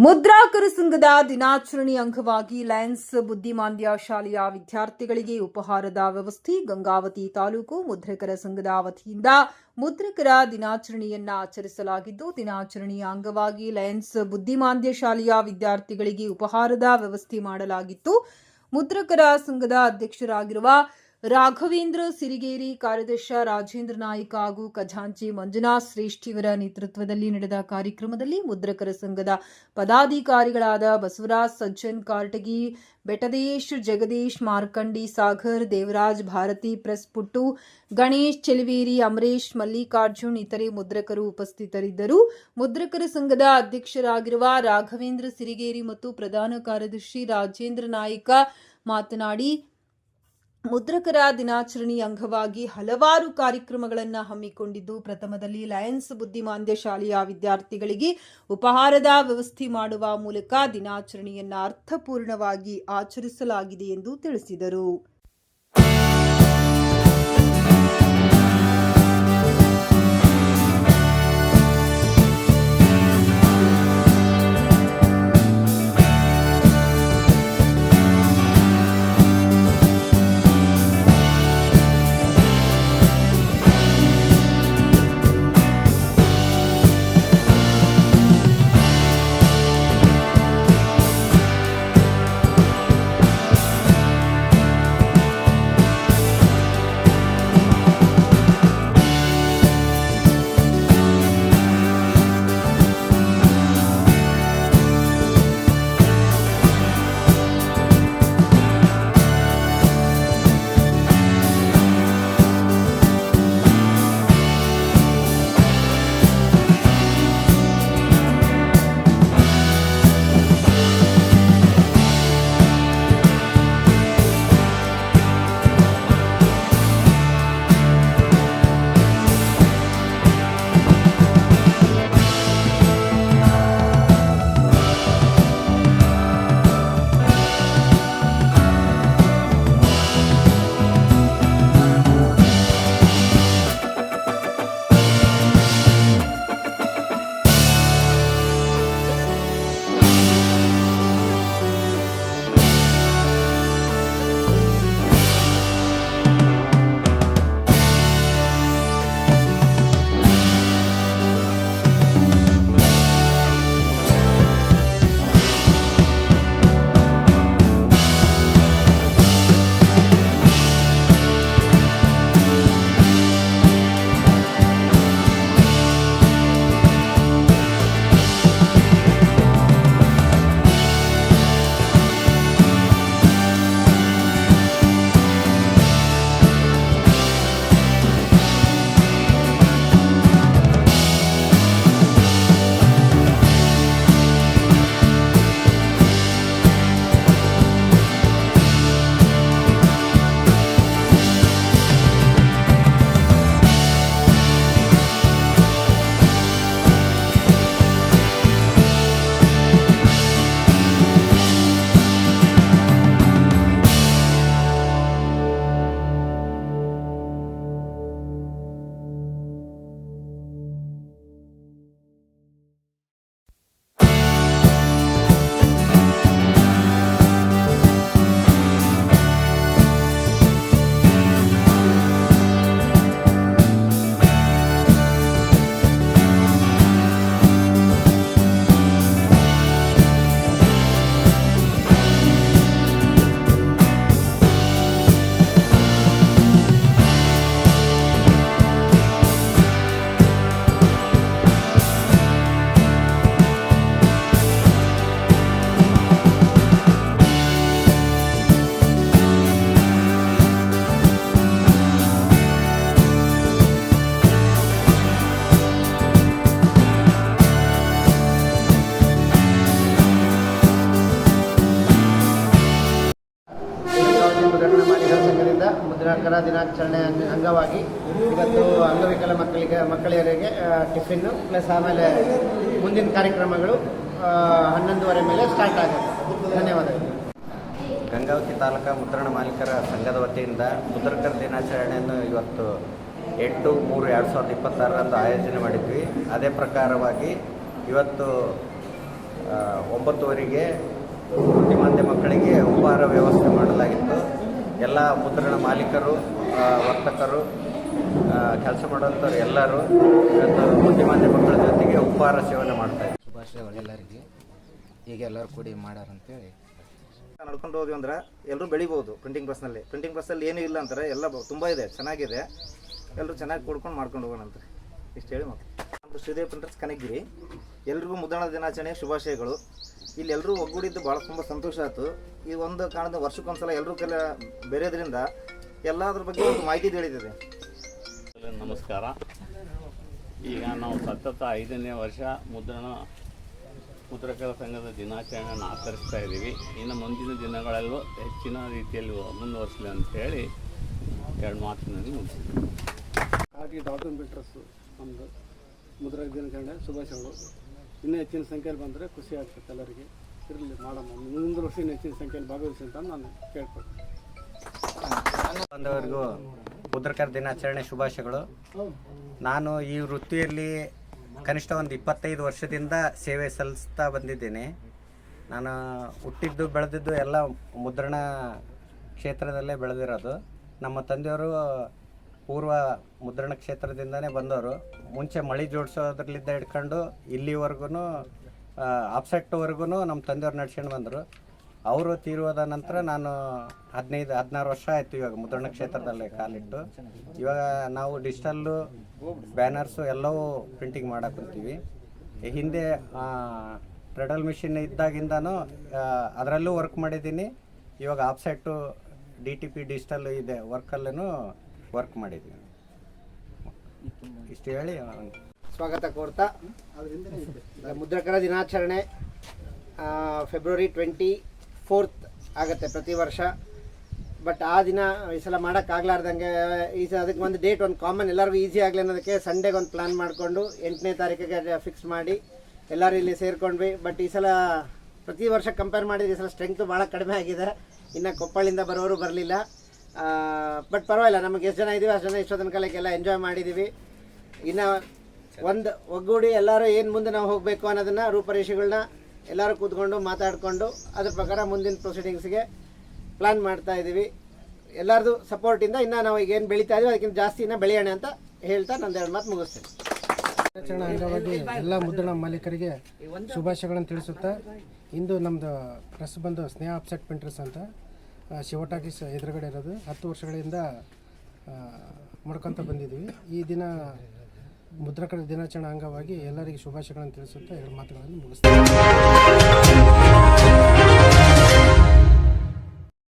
ಮುದ್ರಾಕರ ಸಂಘದ ದಿನಾಚರಣೆ ಅಂಗವಾಗಿ ಲಯನ್ಸ್ ಬುದ್ಧಿಮಾಂದ್ಯ ಶಾಲೆಯ ವಿದ್ಯಾರ್ಥಿಗಳಿಗೆ ಉಪಹಾರದ ವ್ಯವಸ್ಥೆ. ಗಂಗಾವತಿ ತಾಲೂಕು ಮುದ್ರಕರ ಸಂಘದ ವತಿಯಿಂದ ಮುದ್ರಕರ ದಿನಾಚರಣೆಯನ್ನ ಆಚರಿಸಲಾಗಿದ್ದು, ದಿನಾಚರಣೆಯ ಅಂಗವಾಗಿ ಲಯನ್ಸ್ ಬುದ್ಧಿಮಾಂದ್ಯ ಶಾಲೆಯ ವಿದ್ಯಾರ್ಥಿಗಳಿಗೆ ಉಪಹಾರದ ವ್ಯವಸ್ಥೆ ಮಾಡಲಾಗಿತ್ತು. ಮುದ್ರಕರ ಸಂಘದ ಅಧ್ಯಕ್ಷರಾಗಿರುವ ರಾಘವೇಂದ್ರ ಸಿರಿಗೇರಿ, ಕಾರ್ಯದರ್ಶಿ ರಾಜೇಂದ್ರ ನಾಯ್ಕ ಹಾಗೂ ಖಜಾಂಚಿ ಮಂಜುನಾಥ್ ಶ್ರೇಷ್ಠಿ ಇವರ ನೇತೃತ್ವದಲ್ಲಿ ನಡೆದ ಕಾರ್ಯಕ್ರಮದಲ್ಲಿ ಮುದ್ರಕರ ಸಂಘದ ಪದಾಧಿಕಾರಿಗಳಾದ ಬಸವರಾಜ್ ಸಜ್ಜನ್ ಕಾರಟಗಿ, ಬೆಟದೇಶ್, ಜಗದೀಶ್, ಮಾರ್ಕಂಡಿ, ಸಾಗರ್, ದೇವರಾಜ್, ಭಾರತಿ, ಪ್ರೆಸ್ ಪುಟ್ಟು, ಗಣೇಶ್, ಚೆಲುವೇರಿ, ಅಮರೇಶ್, ಮಲ್ಲಿಕಾರ್ಜುನ್ ಇತರೆ ಮುದ್ರಕರು ಉಪಸ್ಥಿತರಿದ್ದರು. ಮುದ್ರಕರ ಸಂಘದ ಅಧ್ಯಕ್ಷರಾಗಿರುವ ರಾಘವೇಂದ್ರ ಸಿರಿಗೇರಿ ಮತ್ತು ಪ್ರಧಾನ ಕಾರ್ಯದರ್ಶಿ ರಾಜೇಂದ್ರ ನಾಯ್ಕ ಮಾತನಾಡಿ, ಮುದ್ರಕರ ದಿನಾಚರಣೆಯ ಅಂಗವಾಗಿ ಹಲವಾರು ಕಾರ್ಯಕ್ರಮಗಳನ್ನು ಹಮ್ಮಿಕೊಂಡಿದ್ದು, ಪ್ರಥಮದಲ್ಲಿ ಲಯನ್ಸ್ ಬುದ್ಧಿಮಾಂದ್ಯ ಶಾಲೆಯ ವಿದ್ಯಾರ್ಥಿಗಳಿಗೆ ಉಪಹಾರದ ವ್ಯವಸ್ಥೆ ಮಾಡುವ ಮೂಲಕ ದಿನಾಚರಣೆಯನ್ನ ಅರ್ಥಪೂರ್ಣವಾಗಿ ಆಚರಿಸಲಾಗಿದೆ ಎಂದು ತಿಳಿಸಿದರು. ಮುದ್ರಾಕರ ದಿನಾಚರಣೆ ಅಂಗವಾಗಿ ಇವತ್ತು ಅಂಗವಿಕಲ ಮಕ್ಕಳಿಗರಿಗೆ ಟಿಫಿನ್ನು ಪ್ಲಸ್ ಆಮೇಲೆ ಮುಂದಿನ ಕಾರ್ಯಕ್ರಮಗಳು 11:30 ಮೇಲೆ ಸ್ಟಾರ್ಟ್ ಆಗುತ್ತೆ. ಧನ್ಯವಾದಗಳು. ಗಂಗಾವತಿ ತಾಲೂಕು ಮುದ್ರಣ ಮಾಲೀಕರ ಸಂಘದ ವತಿಯಿಂದ ಮುದ್ರಕರ ದಿನಾಚರಣೆಯನ್ನು ಇವತ್ತು 8/3/2026 ಆಯೋಜನೆ ಮಾಡಿದ್ವಿ. ಅದೇ ಪ್ರಕಾರವಾಗಿ ಇವತ್ತು 9:30ಗೆ ಬುದ್ಧಿಮಾಂದ್ಯ ಮಕ್ಕಳಿಗೆ ಉಪಹಾರ ವ್ಯವಸ್ಥೆ ಮಾಡಲಾಗಿತ್ತು. ಎಲ್ಲ ಮುದ್ರಣ ಮಾಲೀಕರು, ವರ್ತಕರು, ಕೆಲಸ ಮಾಡುವಂಥವ್ರು ಎಲ್ಲರೂ ಇವತ್ತು ಬುದ್ಧಿಮಾಂದ್ಯ ಮಕ್ಕಳ ಜೊತೆಗೆ ಉಪಹಾರ ಸೇವನೆ ಮಾಡ್ತಾಯಿದ್ದಾರೆ. ಶುಭಾಶಯಗಳು ಎಲ್ಲರಿಗೆ. ಈಗ ಎಲ್ಲರೂ ಕೂಡಿ ಮಾಡ್ಯಾರಂತೇಳಿ ನಡ್ಕೊಂಡು ಹೋದ್ವಿ ಅಂದ್ರೆ ಎಲ್ಲರೂ ಬೆಳಿಬೋದು. ಪ್ರಿಂಟಿಂಗ್ ಪ್ರೆಸ್ಸಲ್ಲಿ ಏನೂ ಇಲ್ಲ ಅಂತಾರೆ, ಎಲ್ಲ ತುಂಬ ಇದೆ, ಚೆನ್ನಾಗಿದೆ. ಎಲ್ಲರೂ ಚೆನ್ನಾಗಿ ಕೂಡ್ಕೊಂಡು ಮಾಡ್ಕೊಂಡು ಹೋಗೋಣ ಅಂತ ಇಷ್ಟು ಹೇಳಿ ಮತ್ತೆ ನಮ್ಮದು ಶ್ರೀದೇವಿ ಪ್ರಿಂಟರ್ಸ್ ಕನಕಗಿರಿ. ಎಲ್ರಿಗೂ ಮುದ್ರಣ ದಿನಾಚರಣೆ ಶುಭಾಶಯಗಳು. ಇಲ್ಲಿ ಎಲ್ಲರೂ ಒಗ್ಗೂಡಿದ್ದು ಭಾಳ ತುಂಬ ಸಂತೋಷ ಆಯಿತು. ಈ ಒಂದು ಕಾರಣದ ವರ್ಷಕ್ಕೊಂದ್ಸಲ ಎಲ್ಲರೂ ಬೇರೆದ್ರಿಂದ ಎಲ್ಲದ್ರ ಬಗ್ಗೆ ಒಂದು ಮಾಹಿತಿ ತಿಳಿದಿದೆ. ನಮಸ್ಕಾರ. ಈಗ ನಾವು ಸತತ 5ನೇ ವರ್ಷ ಮುದ್ರಕರ ಸಂಘದ ದಿನಾಚರಣೆಯನ್ನು ಆಚರಿಸ್ತಾ ಇದ್ದೀವಿ. ಇನ್ನು ಮುಂದಿನ ದಿನಗಳಲ್ಲೂ ಹೆಚ್ಚಿನ ರೀತಿಯಲ್ಲಿ ಮುಂದುವರಿಸಲಿ ಅಂತ ಹೇಳಿ 2 ಮಾತಿನಲ್ಲಿ ಮುಗಿಸ್ತೀವಿ. ಹಾಗೆ ಡಾಕ್ಟರ್ ಪ್ರಿಂಟರ್ಸು ನಮ್ಮದು ಮುದ್ರಕ ದಿನಾಚರಣೆ ಶುಭಾಶಯಗಳು. ಇನ್ನೂ ಹೆಚ್ಚಿನ ಸಂಖ್ಯೆಯಲ್ಲಿ ಬಂದರೆ ಖುಷಿ ಆಗ್ತದೆ ಎಲ್ಲರಿಗೆ. ಇರಲಿ ಮಾಡೋಣ, ಮುಂದಿನ ವರ್ಷ ಇನ್ನೂ ಹೆಚ್ಚಿನ ಸಂಖ್ಯೆಯಲ್ಲಿ ಭಾಗವಹಿಸಿ ಅಂತ ನಾನು ಕೇಳ್ಕೊಳ್ತೀನಿ. ಬಂದವರಿಗೂ ಮುದ್ರಕರ ದಿನಾಚರಣೆ ಶುಭಾಶಯಗಳು. ನಾನು ಈ ವೃತ್ತಿಯಲ್ಲಿ ಕನಿಷ್ಠ ಒಂದು 25 ವರ್ಷದಿಂದ ಸೇವೆ ಸಲ್ಲಿಸ್ತಾ ಬಂದಿದ್ದೇನೆ. ನಾನು ಹುಟ್ಟಿದ್ದು ಬೆಳೆದಿದ್ದು ಎಲ್ಲ ಮುದ್ರಣ ಕ್ಷೇತ್ರದಲ್ಲೇ ಬೆಳೆದಿರೋದು. ನಮ್ಮ ತಂದೆಯವರು ಪೂರ್ವ ಮುದ್ರಣ ಕ್ಷೇತ್ರದಿಂದನೇ ಬಂದವರು. ಮುಂಚೆ ಮಳೆ ಜೋಡಿಸೋದ್ರಲ್ಲಿದ್ದ ಹಿಡ್ಕೊಂಡು ಇಲ್ಲಿವರೆಗೂ ಆಫ್ಸೆಟ್ವರೆಗೂ ನಮ್ಮ ತಂದೆಯವ್ರು ನಡ್ಸ್ಕೊಂಡು ಬಂದರು. ಅವರು ತೀರೋದ ನಂತರ ನಾನು 15-16 ವರ್ಷ ಆಯಿತು ಇವಾಗ ಮುದ್ರಣ ಕ್ಷೇತ್ರದಲ್ಲೇ ಕಾಲಿಟ್ಟು. ಇವಾಗ ನಾವು ಡಿಜಿಟಲ್ಲು, ಬ್ಯಾನರ್ಸು ಎಲ್ಲವೂ ಪ್ರಿಂಟಿಂಗ್ ಮಾಡಕ್ಕಂತೀವಿ. ಹಿಂದೆ ಟ್ರೆಡಲ್ ಮಿಷಿನ್ ಇದ್ದಾಗಿಂದನೂ ಅದರಲ್ಲೂ ವರ್ಕ್ ಮಾಡಿದ್ದೀನಿ. ಇವಾಗ ಆಫ್ಸೆಟ್ಟು DTP ಡಿಜಿಟಲ್ ಇದೆ ವರ್ಕಲ್ಲೂ ವರ್ಕ್ ಮಾಡಿದ್ದೀನಿ. ಇಷ್ಟು ಹೇಳಿ ಸ್ವಾಗತ ಕೋರ್ತಾ ಮುದ್ರಕರ ದಿನಾಚರಣೆ ಫೆಬ್ರವರಿ 24th ಆಗುತ್ತೆ ಪ್ರತಿ ವರ್ಷ. ಬಟ್ ಆ ದಿನ ಈ ಸಲ ಮಾಡೋಕ್ಕಾಗ್ಲಾರ್ದಂಗೆ ಅದಕ್ಕೆ ಒಂದು ಡೇಟ್, ಒಂದು ಕಾಮನ್ ಎಲ್ಲರಿಗೂ ಈಸಿ ಆಗಲಿ ಅನ್ನೋದಕ್ಕೆ ಸಂಡೇಗೆ ಒಂದು ಪ್ಲ್ಯಾನ್ ಮಾಡಿಕೊಂಡು 8ನೇ ತಾರೀಕಿಗೆ ಫಿಕ್ಸ್ ಮಾಡಿ ಎಲ್ಲರೂ ಇಲ್ಲಿ ಸೇರ್ಕೊಂಡ್ವಿ. ಬಟ್ ಈ ಸಲ ಪ್ರತಿ ವರ್ಷ ಕಂಪೇರ್ ಮಾಡಿದ್ರೆ ಈ ಸಲ ಸ್ಟ್ರೆಂಗ್ತು ಭಾಳ ಕಡಿಮೆ ಆಗಿದೆ. ಇನ್ನು ಕೊಪ್ಪಳಿಂದ ಬರೋರು ಬರಲಿಲ್ಲ. ಬಟ್ ಪರವಾಗಿಲ್ಲ, ನಮಗೆ ಎಷ್ಟು ಜನ ಇದ್ದೀವಿ ಅಷ್ಟು ಜನ ಇಷ್ಟೊತ್ತನ ಕಾಲಕ್ಕೆಲ್ಲ ಎಂಜಾಯ್ ಮಾಡಿದ್ದೀವಿ. ಇನ್ನು ಒಂದು ಒಗ್ಗೂಡಿ ಎಲ್ಲರೂ ಏನು ಮುಂದೆ ನಾವು ಹೋಗಬೇಕು ಅನ್ನೋದನ್ನು ರೂಪರೇಷೆಗಳನ್ನ ಎಲ್ಲರೂ ಕೂತ್ಕೊಂಡು ಮಾತಾಡಿಕೊಂಡು ಅದ್ರ ಪ್ರಕಾರ ಮುಂದಿನ ಪ್ರೊಸೀಡಿಂಗ್ಸ್ಗೆ ಪ್ಲ್ಯಾನ್ ಮಾಡ್ತಾ ಇದ್ದೀವಿ. ಎಲ್ಲರದು ಸಪೋರ್ಟಿಂದ ಇನ್ನು ನಾವು ಈಗ ಏನು ಬೆಳೀತಾ ಇದೀವಿ ಅದಕ್ಕಿಂತ ಜಾಸ್ತಿ ಇನ್ನೂ ಬೆಳೆಯೋಣ ಅಂತ ಹೇಳ್ತಾ ನಂದು 2 ಮಾತು ಮುಗಿಸ್ತೇನೆ. ದಿನಾಚರಣೆ ಅಂಗವಾಗಿ ಎಲ್ಲ ಮುದ್ರಣ ಮಾಲೀಕರಿಗೆ ಶುಭಾಶಯಗಳನ್ನು ತಿಳಿಸುತ್ತಾ, ಇಂದು ನಮ್ಮದು ಪ್ರೆಸ್ ಬಂದು ಸ್ನೇಹ ಆಫ್ಸೆಟ್ ಪ್ರಿಂಟರ್ಸ್ ಅಂತ ಶಿವಟಾಕೀಸ್ ಎದುರುಗಡೆ ಇರೋದು 10 ವರ್ಷಗಳಿಂದ ಮಾಡ್ಕೊತ ಬಂದಿದ್ದೀವಿ. ಈ ದಿನ ಮುದ್ರಕರ ದಿನಾಚರಣೆ ಅಂಗವಾಗಿ ಎಲ್ಲರಿಗೆ ಶುಭಾಶಯಗಳನ್ನು ತಿಳಿಸುತ್ತಾ 2 ಮಾತುಗಳನ್ನು ಮುಗಿಸ್ತೀವಿ.